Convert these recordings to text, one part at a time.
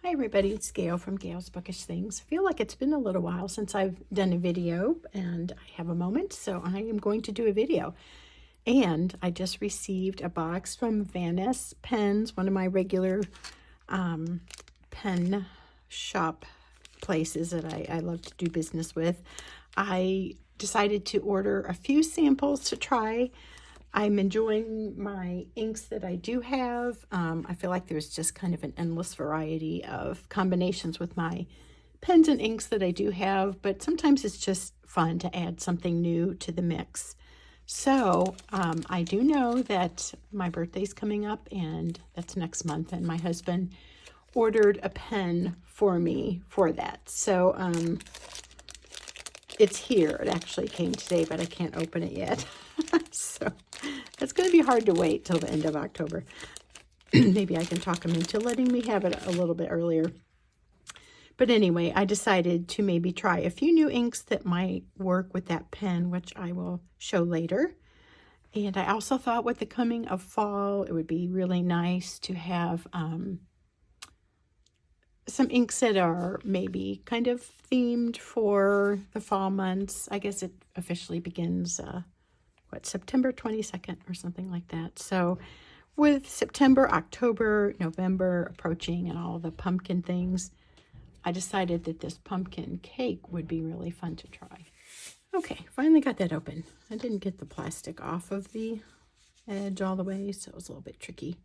Hi everybody, it's Gail from Gail's Bookish Things. I feel like it's been a little while since I've done a video and I have a moment, so I am going to do a video. And I just received a box from Venice Pens, one of my regular pen shop places that I love to do business with. I decided to order a few samples to try. I'm enjoying my inks that I do have. I feel like there's just kind of an endless variety of combinations with my pens and inks that I do have, but sometimes it's just fun to add something new to the mix. So I do know that my birthday's coming up, and that's next month, and my husband ordered a pen for me for that. So it's here. It actually came today, but I can't open it yet. So it's going to be hard to wait till the end of October. Maybe I can talk him into letting me have it a little bit earlier. But anyway, I decided to maybe try a few new inks that might work with that pen, which I will show later. And I also thought with the coming of fall, it would be really nice to have some inks that are maybe kind of themed for the fall months. I guess it officially begins September 22nd or something like that. So with September, October, November approaching and all the pumpkin things, I decided that this pumpkin cake would be really fun to try. Okay, finally got that open. I didn't get the plastic off of the edge all the way, so it was a little bit tricky.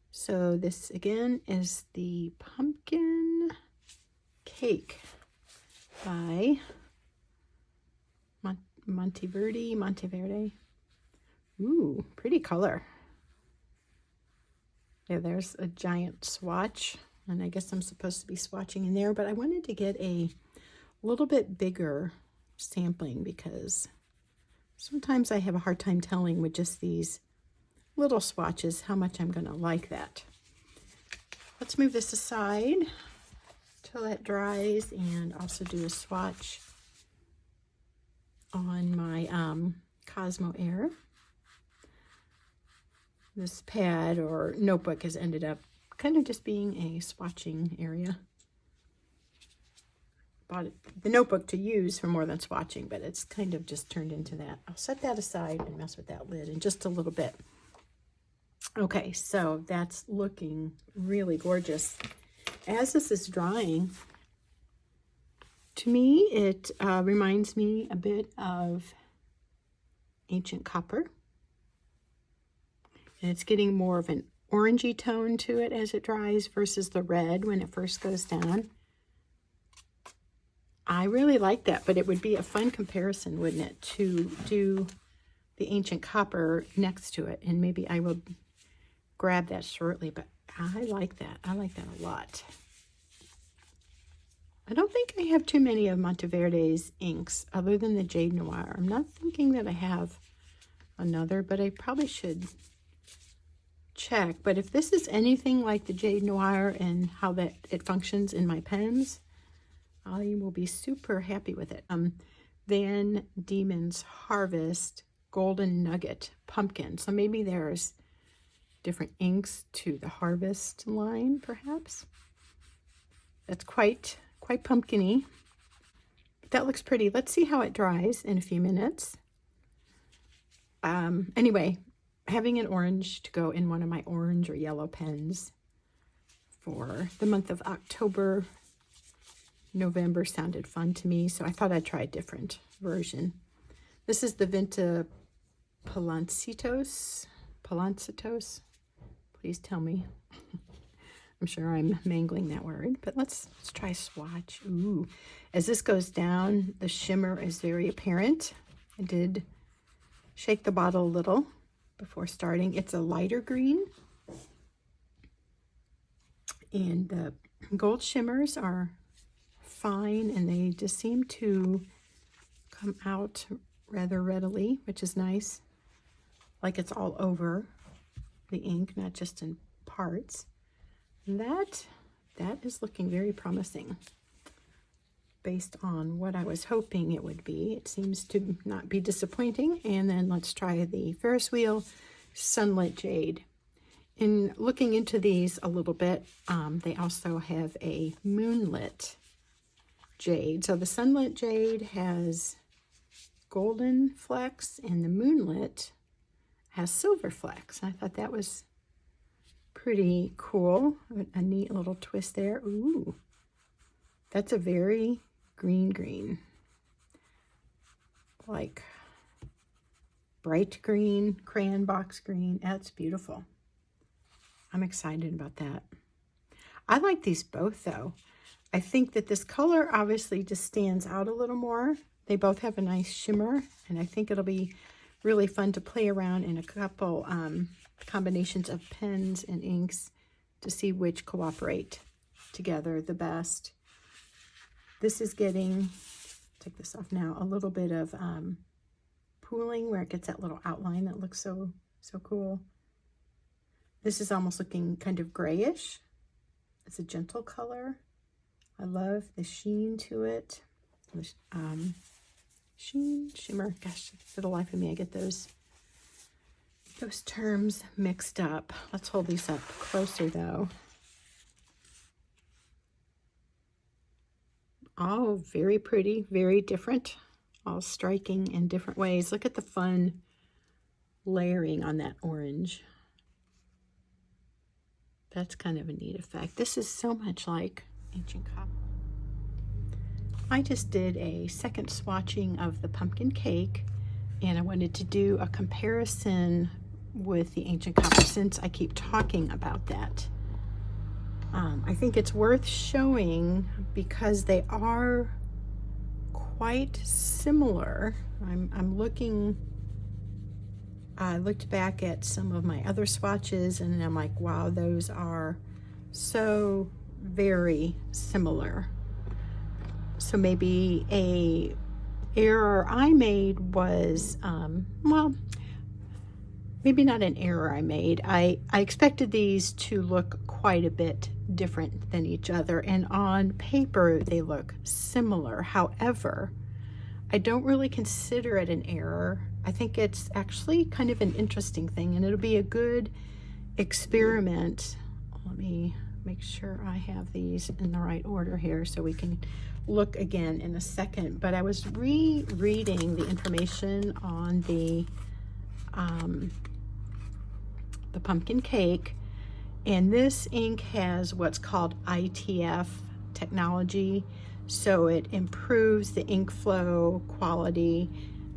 So this again is the pumpkin cake by Monteverde. Ooh, pretty color. Yeah, there's a giant swatch, and I guess I'm supposed to be swatching in there, but I wanted to get a little bit bigger sampling because sometimes I have a hard time telling with just these little swatches how much I'm going to like that. Let's move this aside till that dries and also do a swatch on my Cosmo Air. This pad or notebook has ended up kind of just being a swatching area. Bought the notebook to use for more than swatching, but it's kind of just turned into that. I'll set that aside and mess with that lid in just a little bit. Okay, so that's looking really gorgeous. As this is drying, to me, it reminds me a bit of ancient copper. And it's getting more of an orangey tone to it as it dries versus the red when it first goes down. I really like that, but it would be a fun comparison, wouldn't it, to do the ancient copper next to it. And maybe I will grab that shortly, but I like that. I like that a lot. I don't think I have too many of Monteverde's inks other than the Jade Noir. I'm not thinking that I have another, but I probably should check. But if this is anything like the Jade Noir and how that it functions in my pens, I will be super happy with it. Van Diemen's Harvest Golden Nugget Pumpkin. So maybe there's different inks to the Harvest line, perhaps. That's quite pumpkin-y. That looks pretty. Let's see how it dries in a few minutes. Anyway, having an orange to go in one of my orange or yellow pens for the month of October, November sounded fun to me, so I thought I'd try a different version. This is the Vinta Palancitos. Please tell me. I'm sure I'm mangling that word, but let's try swatch. Ooh, as this goes down, the shimmer is very apparent. I did shake the bottle a little before starting. It's a lighter green, and the gold shimmers are fine, and they just seem to come out rather readily, which is nice. Like it's all over the ink, not just in parts. And that is looking very promising based on what I was hoping it would be. It seems to not be disappointing. And then let's try the Ferris Wheel Sunlit Jade. in looking into these a little bit, they also have a moonlit jade. So the sunlit jade has golden flecks, and the moonlit has silver flecks. I thought that was pretty cool. A neat little twist there. Ooh, that's a very green, like bright green, crayon box green. That's beautiful. I'm excited about that. I like these both though. I think that this color obviously just stands out a little more. They both have a nice shimmer, and I think it'll be really fun to play around in a couple combinations of pens and inks to see which cooperate together the best. This is getting, take this off now, a little bit of pooling where it gets that little outline that looks so cool. This is almost looking kind of grayish. It's a gentle color. I love the sheen to it. Sheen, shimmer. Gosh, for the life of me, I get those terms mixed up. Let's hold these up closer though. All very pretty, very different, all striking in different ways. Look at the fun layering on that orange. That's kind of a neat effect. This is so much like Ancient Copper. I just did a second swatching of the pumpkin cake, and I wanted to do a comparison with the Ancient Copper since I keep talking about that. I think it's worth showing because they are quite similar. I looked back at some of my other swatches and I'm like, wow, those are so very similar. So maybe a error I made was, well, maybe not an error I made. I expected these to look quite a bit different than each other, and on paper they look similar. However, I don't really consider it an error. I think it's actually kind of an interesting thing, and it'll be a good experiment. Let me make sure I have these in the right order here so we can look again in a second. But I was rereading the information on the pumpkin cake, and this ink has what's called ITF technology, so it improves the ink flow quality.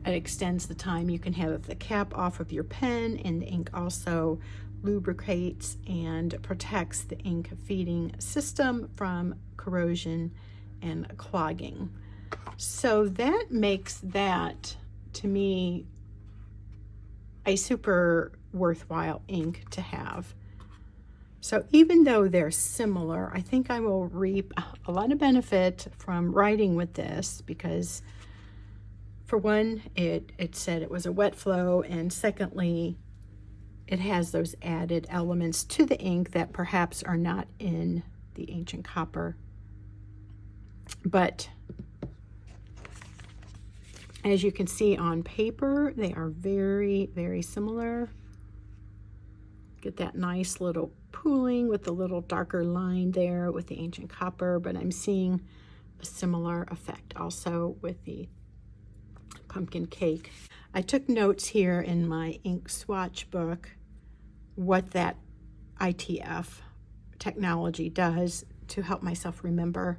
It extends the time you can have the cap off of your pen, and the ink also lubricates and protects the ink feeding system from corrosion and clogging. So that makes that, to me, a super worthwhile ink to have. So even though they're similar, I think I will reap a lot of benefit from writing with this because, for one, it said it was a wet flow, and secondly, it has those added elements to the ink that perhaps are not in the Ancient Copper. But as you can see on paper, they are very, very similar. Get that nice little pooling with the little darker line there with the Ancient Copper, but I'm seeing a similar effect also with the pumpkin cake. I took notes here in my ink swatch book what that ITF technology does to help myself remember,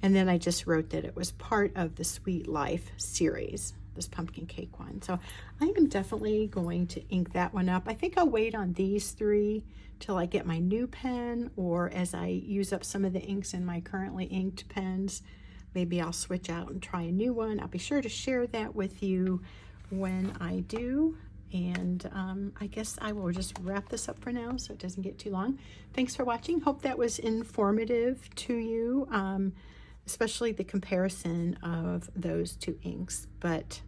and then I just wrote that it was part of the Sweet Life series, this pumpkin cake one. So I am definitely going to ink that one up. I think I'll wait on these three till I get my new pen, or as I use up some of the inks in my currently inked pens, maybe I'll switch out and try a new one. I'll be sure to share that with you when I do. And I guess I will just wrap this up for now so it doesn't get too long. Thanks for watching. Hope that was informative to you, especially the comparison of those two inks. But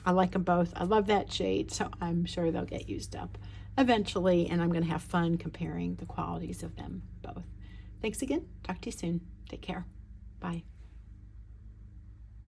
I like them both. I love that shade, so I'm sure they'll get used up eventually, and I'm going to have fun comparing the qualities of them both. Thanks again. Talk to you soon. Take care. Bye.